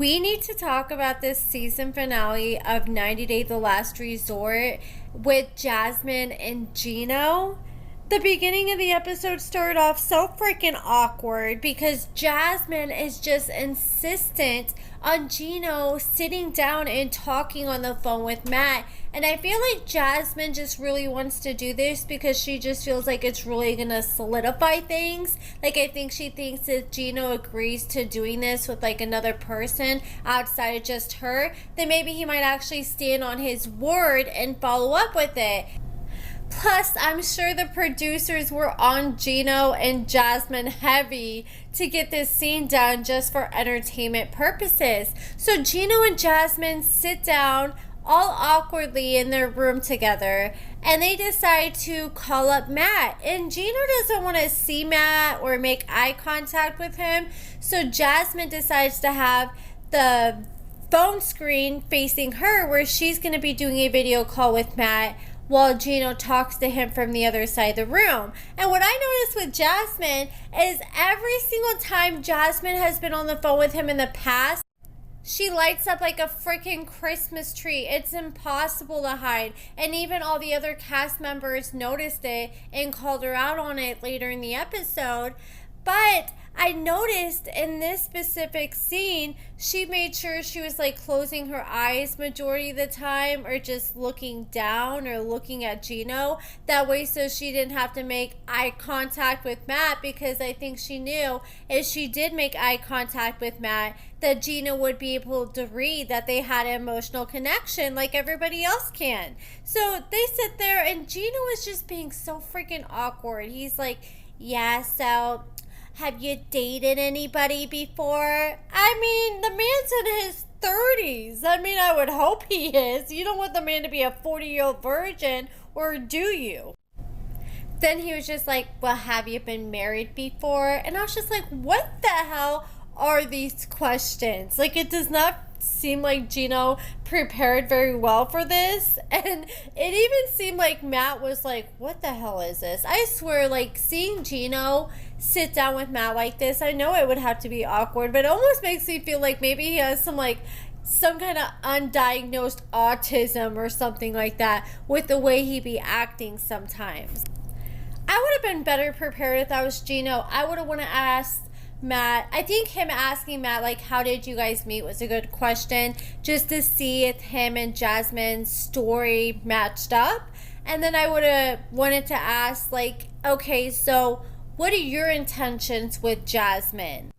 We need to talk about this season finale of 90 Day The Last Resort with Jasmine and Gino. The beginning of the episode started off so freaking awkward because Jasmine is just insistent on Gino sitting down and talking on the phone with Matt. And I feel like Jasmine just really wants to do this because she just feels like it's really gonna solidify things. Like, I think she thinks if Gino agrees to doing this with like another person outside of just her, then maybe he might actually stand on his word and follow up with it. Plus, I'm sure the producers were on Gino and Jasmine heavy to get this scene done just for entertainment purposes. So Gino and Jasmine sit down all awkwardly in their room together, and they decide to call up Matt. And Gino doesn't want to see Matt or make eye contact with him, so Jasmine decides to have the phone screen facing her where she's going to be doing a video call with Matt while Gino talks to him from the other side of the room. And what I noticed with Jasmine is every single time Jasmine has been on the phone with him in the past, she lights up like a freaking Christmas tree. It's impossible to hide. And even all the other cast members noticed it and called her out on it later in the episode. But I noticed in this specific scene, she made sure she was like closing her eyes majority of the time, or just looking down or looking at Gino. That way so she didn't have to make eye contact with Matt, because I think she knew if she did make eye contact with Matt, that Gino would be able to read that they had an emotional connection like everybody else can. So they sit there and Gino is just being so freaking awkward. He's like, yeah, so have you dated anybody before? I mean, the man's in his 30s. I mean, I would hope he is. You don't want the man to be a 40-year-old virgin, or do you? Then he was just like, well, have you been married before? And I was just like, what the hell are these questions? Like, it does not seem like Gino prepared very well for this. And it even seemed like Matt was like, what the hell is this? I swear, like, seeing Gino sit down with Matt like this, I know it would have to be awkward, but it almost makes me feel like maybe he has some kind of undiagnosed autism or something like that with the way he be acting sometimes. I would have been better prepared if I was Gino. I would have want to ask Matt. I think him asking Matt, like, how did you guys meet, was a good question, just to see if him and Jasmine's story matched up. And then I would have wanted to ask, like, okay, so what are your intentions with Jasmine?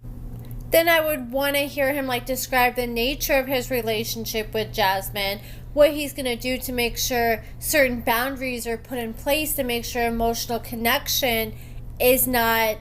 Then I would want to hear him like describe the nature of his relationship with Jasmine, what he's going to do to make sure certain boundaries are put in place to make sure emotional connection is not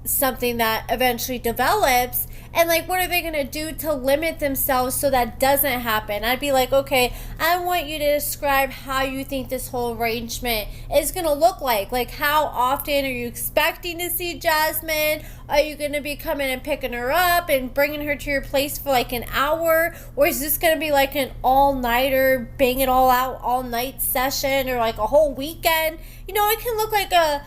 something that eventually develops, and like what are they going to do to limit themselves so that doesn't happen. I'd be like, okay, I want you to describe how you think this whole arrangement is going to look like how often are you expecting to see Jasmine? Are you going to be coming and picking her up and bringing her to your place for like an hour, or is this going to be like an all-nighter, bang it all out all night session, or like a whole weekend? You know, it can look like a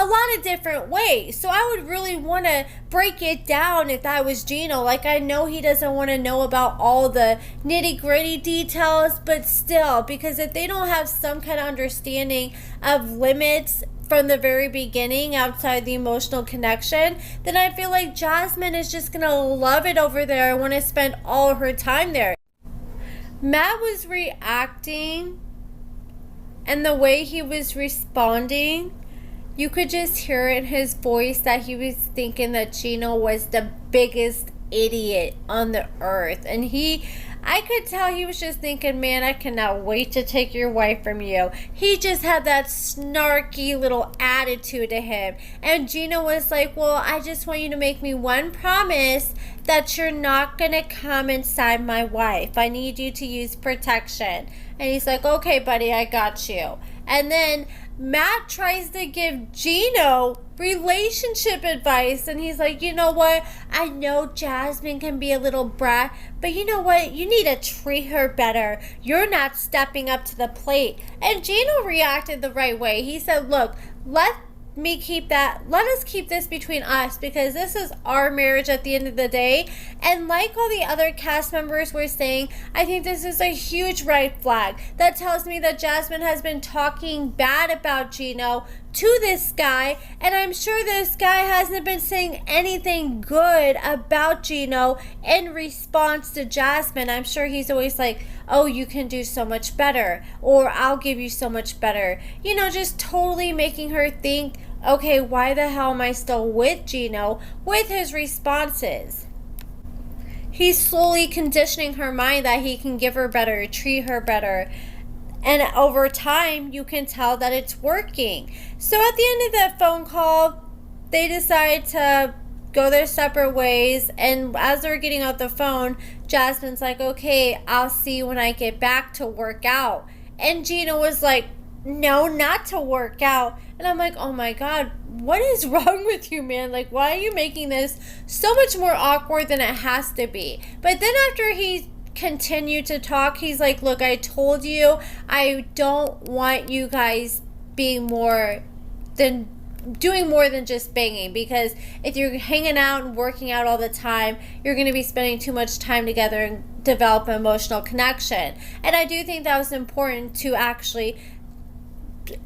lot of different ways. So I would really want to break it down if I was Gino. Like, I know he doesn't want to know about all the nitty-gritty details, but still, because if they don't have some kind of understanding of limits from the very beginning outside the emotional connection, then I feel like Jasmine is just gonna love it over there and want to spend all her time there. Matt was reacting, and the way he was responding, you could just hear in his voice that he was thinking that Gino was the biggest idiot on the earth. And I could tell he was just thinking, man, I cannot wait to take your wife from you. He just had that snarky little attitude to him. And Gino was like, well, I just want you to make me one promise that you're not going to come inside my wife. I need you to use protection. And he's like, okay, buddy, I got you. And then Matt tries to give Gino relationship advice, and he's like, you know what, I know Jasmine can be a little brat, but you know what, you need to treat her better. You're not stepping up to the plate. And Gino reacted the right way. He said, look, let me keep that. Let us keep this between us, because this is our marriage at the end of the day. And like all the other cast members were saying, I think this is a huge red flag. That tells me that Jasmine has been talking bad about Gino to this guy, and I'm sure this guy hasn't been saying anything good about Gino in response to Jasmine. I'm sure he's always like, oh, you can do so much better, or I'll give you so much better. You know, just totally making her think, okay, why the hell am I still with Gino, with his responses? He's slowly conditioning her mind that he can give her better, treat her better. And over time, you can tell that it's working. So at the end of that phone call, they decide to go their separate ways. And as they're getting off the phone, Jasmine's like, okay, I'll see you when I get back to work out. And Gino was like, no, not to work out. And I'm like, oh my God, what is wrong with you, man? Like, why are you making this so much more awkward than it has to be? But then after he continued to talk, he's like, look, I told you I don't want you guys being doing more than just banging, because if you're hanging out and working out all the time, you're going to be spending too much time together and develop an emotional connection. And I do think that was important to actually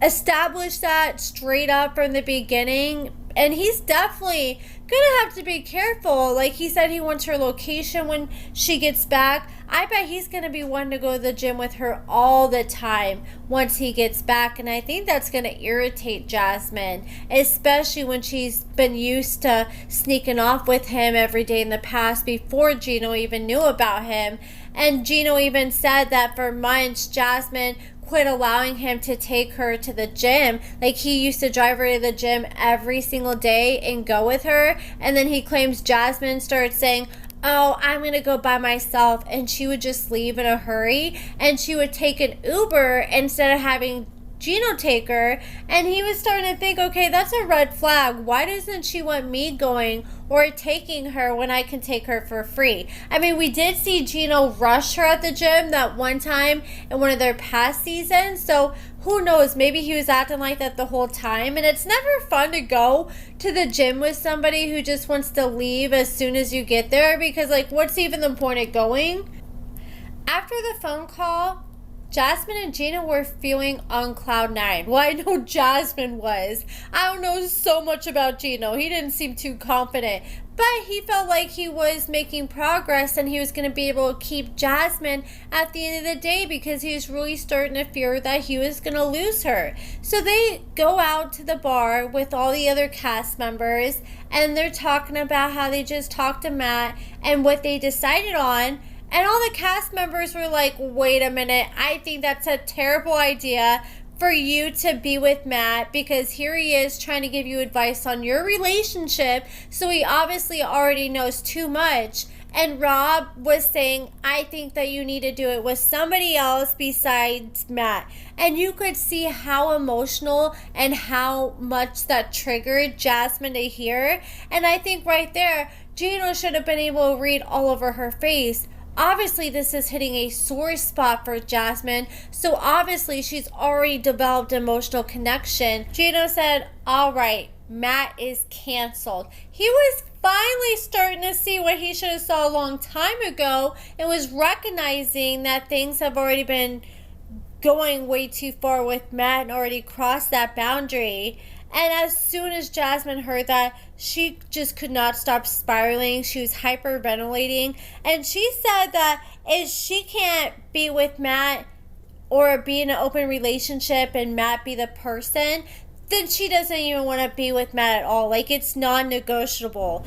establish that straight up from the beginning. And he's definitely gonna have to be careful. Like he said, he wants her location when she gets back. I bet he's gonna be wanting to go to the gym with her all the time once he gets back. And I think that's gonna irritate Jasmine, especially when she's been used to sneaking off with him every day in the past before Gino even knew about him. And Gino even said that for months, Jasmine quit allowing him to take her to the gym. Like, he used to drive her to the gym every single day and go with her, and then he claims Jasmine started saying, oh, I'm gonna go by myself, and she would just leave in a hurry, and she would take an Uber instead of having Gino take her. And he was starting to think, okay, that's a red flag. Why doesn't she want me going or taking her when I can take her for free? I mean, we did see Gino rush her at the gym that one time in one of their past seasons, so who knows, maybe he was acting like that the whole time. And it's never fun to go to the gym with somebody who just wants to leave as soon as you get there, because like, what's even the point of going? After the phone call, Jasmine and Gino were feeling on cloud nine. Well, I know Jasmine was. I don't know so much about Gino. He didn't seem too confident. But he felt like he was making progress and he was going to be able to keep Jasmine at the end of the day, because he was really starting to fear that he was going to lose her. So they go out to the bar with all the other cast members, and they're talking about how they just talked to Matt and what they decided on. And all the cast members were like, wait a minute, I think that's a terrible idea for you to be with Matt, because here he is trying to give you advice on your relationship, so he obviously already knows too much. And Rob was saying, I think that you need to do it with somebody else besides Matt. And you could see how emotional and how much that triggered Jasmine to hear. And I think right there, Gino should have been able to read all over her face. Obviously, this is hitting a sore spot for Jasmine, so obviously she's already developed emotional connection. Gino said, all right, Matt is canceled. He was finally starting to see what he should have saw a long time ago, and was recognizing that things have already been going way too far with Matt and already crossed that boundary. And as soon as Jasmine heard that, she just could not stop spiraling. She was hyperventilating. And she said that if she can't be with Matt or be in an open relationship and Matt be the person, then she doesn't even want to be with Matt at all. Like, it's non-negotiable.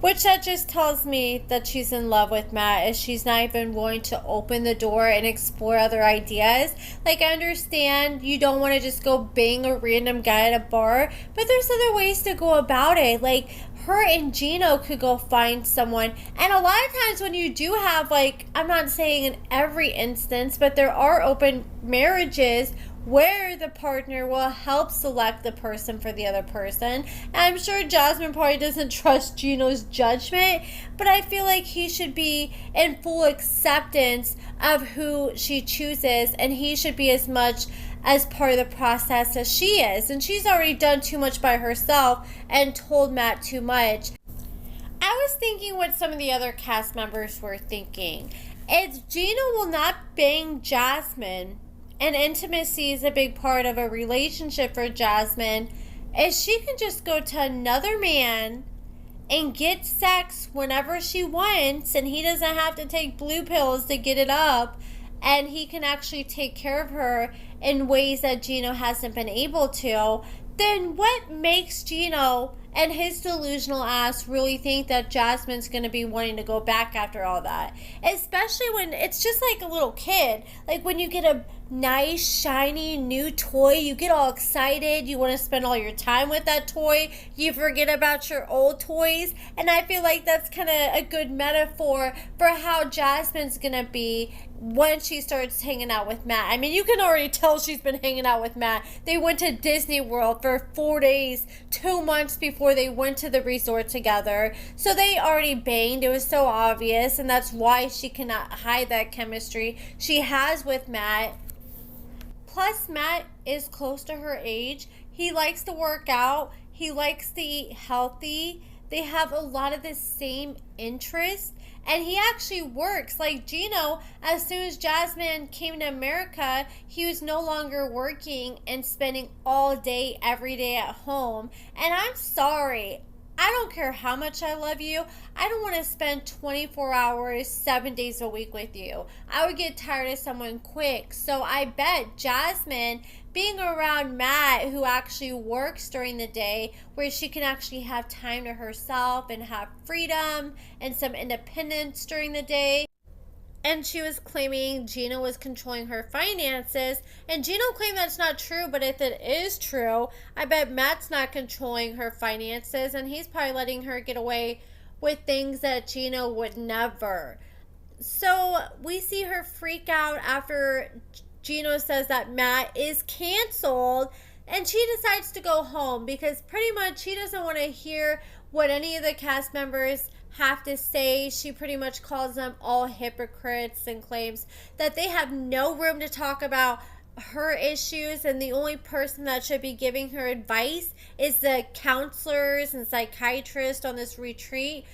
Which that just tells me that she's in love with Matt, as she's not even willing to open the door and explore other ideas. Like, I understand you don't want to just go bang a random guy at a bar, but there's other ways to go about it. Like, her and Gino could go find someone. And a lot of times when you do have, like, I'm not saying in every instance, but there are open marriages where the partner will help select the person for the other person. And I'm sure Jasmine probably doesn't trust Gino's judgment, but I feel like he should be in full acceptance of who she chooses, and he should be as much as part of the process as she is. And she's already done too much by herself and told Matt too much. I was thinking what some of the other cast members were thinking. If Gino will not bang Jasmine, and intimacy is a big part of a relationship for Jasmine, if she can just go to another man and get sex whenever she wants, and he doesn't have to take blue pills to get it up, and he can actually take care of her in ways that Gino hasn't been able to, then what makes Gino and his delusional ass really think that Jasmine's going to be wanting to go back after all that? Especially when it's just like a little kid. Like when you get a nice, shiny, new toy, you get all excited. You want to spend all your time with that toy. You forget about your old toys. And I feel like that's kind of a good metaphor for how Jasmine's going to be when she starts hanging out with Matt. I mean, you can already tell she's been hanging out with Matt. They went to Disney World for 4 days, 2 months before they went to the resort together. So they already banged. It was so obvious, and that's why she cannot hide that chemistry she has with Matt. Plus, Matt is close to her age. He likes to work out. He likes to eat healthy. They have a lot of the same interests. And he actually works. Like Gino, as soon as Jasmine came to America, he was no longer working and spending all day, every day at home. And I'm sorry. I don't care how much I love you. I don't want to spend 24 hours, 7 days a week with you. I would get tired of someone quick. So I bet Jasmine being around Matt, who actually works during the day, where she can actually have time to herself and have freedom and some independence during the day. And she was claiming Gino was controlling her finances. And Gino claimed that's not true, but if it is true, I bet Matt's not controlling her finances, and he's probably letting her get away with things that Gino would never. So we see her freak out after Gino says that Matt is canceled, and she decides to go home because pretty much she doesn't want to hear what any of the cast members have to say. She pretty much calls them all hypocrites and claims that they have no room to talk about her issues, and the only person that should be giving her advice is the counselors and psychiatrists on this retreat.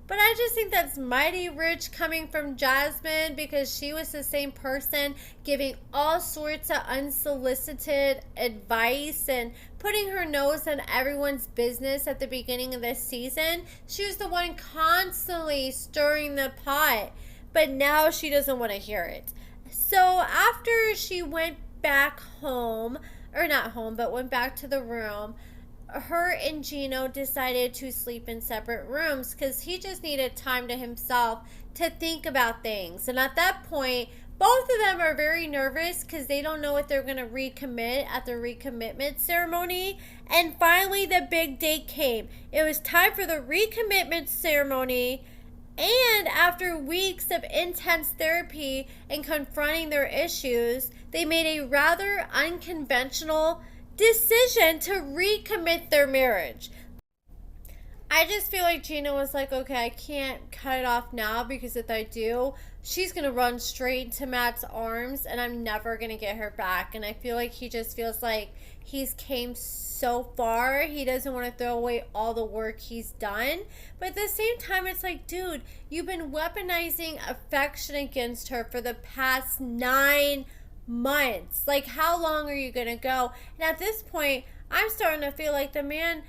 But I just think that's mighty rich coming from Jasmine, because she was the same person giving all sorts of unsolicited advice and putting her nose in everyone's business at the beginning of this season. She was the one constantly stirring the pot, but now she doesn't want to hear it. So after she went back home, or not home, but went back to the room, her and Gino decided to sleep in separate rooms because he just needed time to himself to think about things. And at that point, both of them are very nervous because they don't know if they're going to recommit at the recommitment ceremony. And finally, the big day came. It was time for the recommitment ceremony. And after weeks of intense therapy and confronting their issues, they made a rather unconventional decision to recommit their marriage. I just feel like Gina was like, okay, I can't cut it off now, because if I do, she's going to run straight into Matt's arms and I'm never going to get her back. And I feel like he just feels like he's came so far. He doesn't want to throw away all the work he's done. But at the same time, it's like, dude, you've been weaponizing affection against her for the past 9 months. Like, how long are you gonna go? And at this point, I'm starting to feel like the man,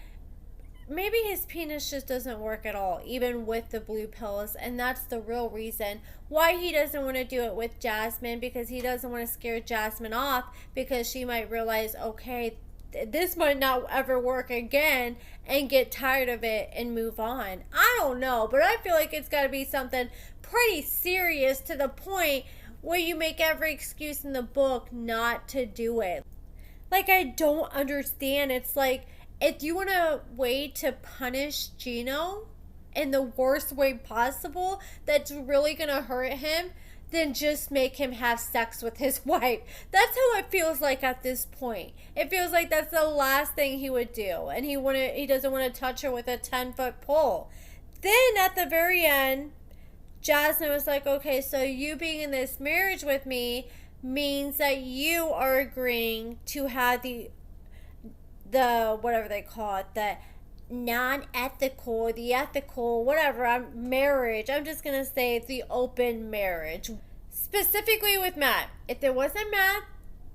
maybe his penis just doesn't work at all, even with the blue pills. And that's the real reason why he doesn't want to do it with Jasmine, because he doesn't want to scare Jasmine off, because she might realize, okay, this might not ever work again, and get tired of it and move on. I don't know, but I feel like it's got to be something pretty serious, to the point where you make every excuse in the book not to do it. Like, I don't understand. It's like, if you want a way to punish Gino in the worst way possible that's really going to hurt him, than just make him have sex with his wife. That's how it feels like at this point. It feels like that's the last thing he would do, and he doesn't want to touch her with a 10-foot pole. Then at the very end, Jasmine was like, okay, so you being in this marriage with me means that you are agreeing to have the whatever they call it, the non-ethical, the ethical, whatever, marriage. I'm just gonna say the open marriage, specifically with Matt. If it wasn't Matt,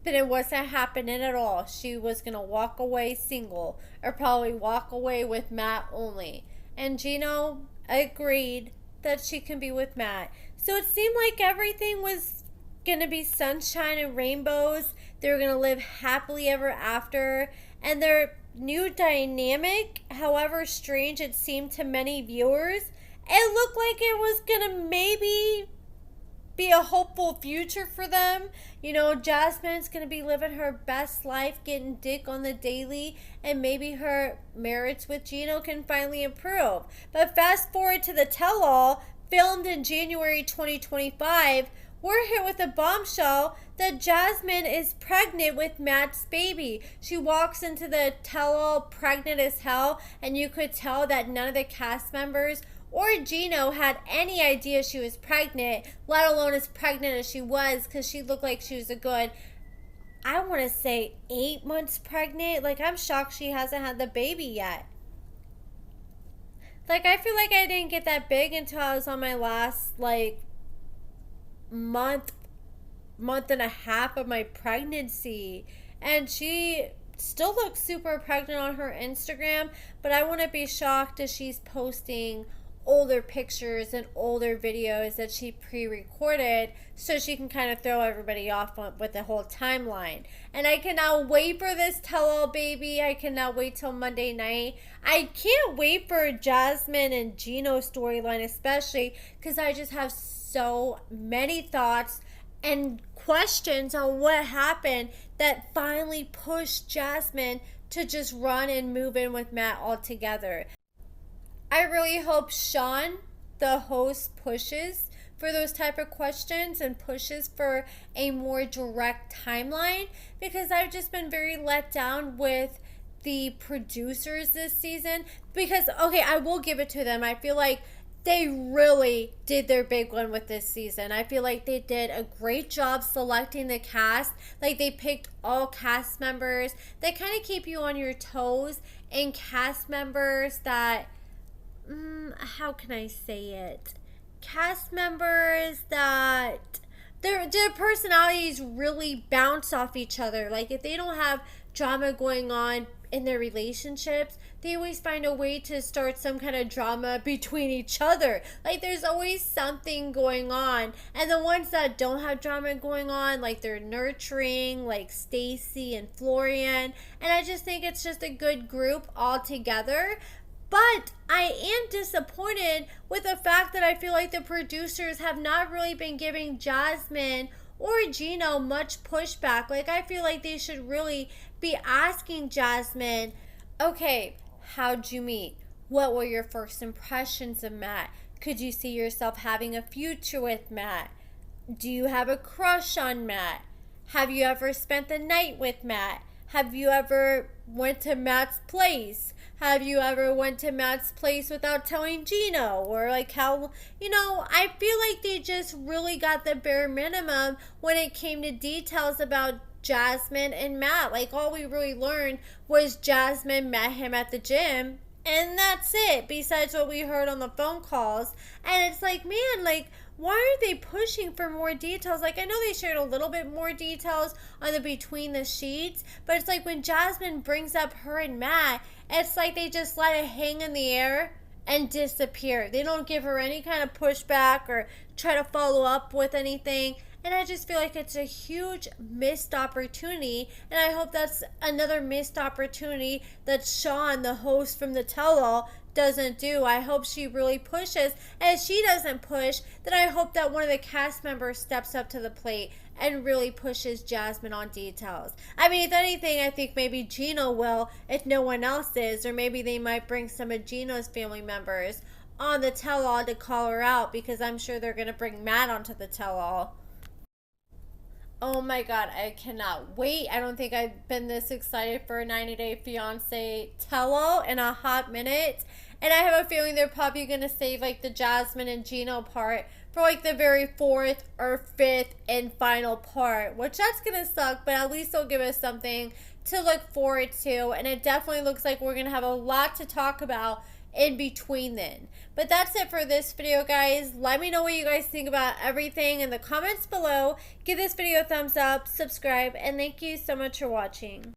then it wasn't happening at all. She was gonna walk away single, or probably walk away with Matt only. And Gino agreed that she can be with Matt. So it seemed like everything was gonna be sunshine and rainbows. They were gonna live happily ever after, and their new dynamic, however strange it seemed to many viewers, it looked like it was gonna maybe be a hopeful future for them. You know, Jasmine's gonna be living her best life, getting dick on the daily, and maybe her marriage with Gino can finally improve. But fast forward to the tell-all, filmed in January 2025, we're hit with a bombshell that Jasmine is pregnant with Matt's baby. She walks into the tell-all pregnant as hell, and you could tell that none of the cast members or Gino had any idea she was pregnant, let alone as pregnant as she was, because she looked like she was a good, I want to say 8 months pregnant. Like, I'm shocked she hasn't had the baby yet. Like, I feel like I didn't get that big until I was on my last, like, month and a half of my pregnancy, and she still looks super pregnant on her Instagram, but I wouldn't be shocked if she's posting older pictures and older videos that she pre-recorded so she can kind of throw everybody off with the whole timeline. And I cannot wait for this tell-all baby. I cannot wait till Monday night. I can't wait for Jasmine and Gino storyline, especially because I just have so many thoughts and questions on what happened that finally pushed Jasmine to just run and move in with Matt altogether. I really hope SHEIN, the host, pushes for those type of questions and pushes for a more direct timeline, because I've just been very let down with the producers this season. Because, okay, I will give it to them. I feel like they really did their big one with this season. I feel like they did a great job selecting the cast. Like, they picked all cast members. They kind of keep you on your toes, and cast members that, how can I say it? Cast members that their personalities really bounce off each other. Like, if they don't have drama going on in their relationships, they always find a way to start some kind of drama between each other. Like, there's always something going on. And the ones that don't have drama going on, like, they're nurturing, like Stacy and Florian. And I just think it's just a good group all together. But I am disappointed with the fact that I feel like the producers have not really been giving Jasmine or Gino much pushback. Like, I feel like they should really be asking Jasmine, okay, how'd you meet? What were your first impressions of Matt? Could you see yourself having a future with Matt? Do you have a crush on Matt? Have you ever spent the night with Matt? Have you ever went to Matt's place? Have you ever went to Matt's place without telling Gino? Or like how, I feel like they just really got the bare minimum when it came to details about Jasmine and Matt. Like, all we really learned was Jasmine met him at the gym, and that's it, besides what we heard on the phone calls. And it's like, man, like, why are they pushing for more details? Like, I know they shared a little bit more details on the between the sheets, but it's like when Jasmine brings up her and Matt, it's like they just let it hang in the air and disappear. They don't give her any kind of pushback or try to follow up with anything. And I just feel like it's a huge missed opportunity. And I hope that's another missed opportunity that SHEIN, the host from the tell-all, doesn't do. I hope she really pushes. And if she doesn't push, then I hope that one of the cast members steps up to the plate and really pushes Jasmine on details. I mean, if anything, I think maybe Gino will if no one else is. Or maybe they might bring some of Gino's family members on the tell-all to call her out, because I'm sure they're going to bring Matt onto the tell-all. Oh my god, I cannot wait. I don't think I've been this excited for a 90 Day Fiancé tell-all in a hot minute. And I have a feeling they're probably going to save like the Jasmine and Gino part for like the very fourth or fifth and final part, which that's going to suck, but at least they'll give us something to look forward to. And it definitely looks like we're going to have a lot to talk about in between then. But that's it for this video, guys. Let me know what you guys think about everything in the comments below. Give this video a thumbs up, subscribe, and thank you so much for watching.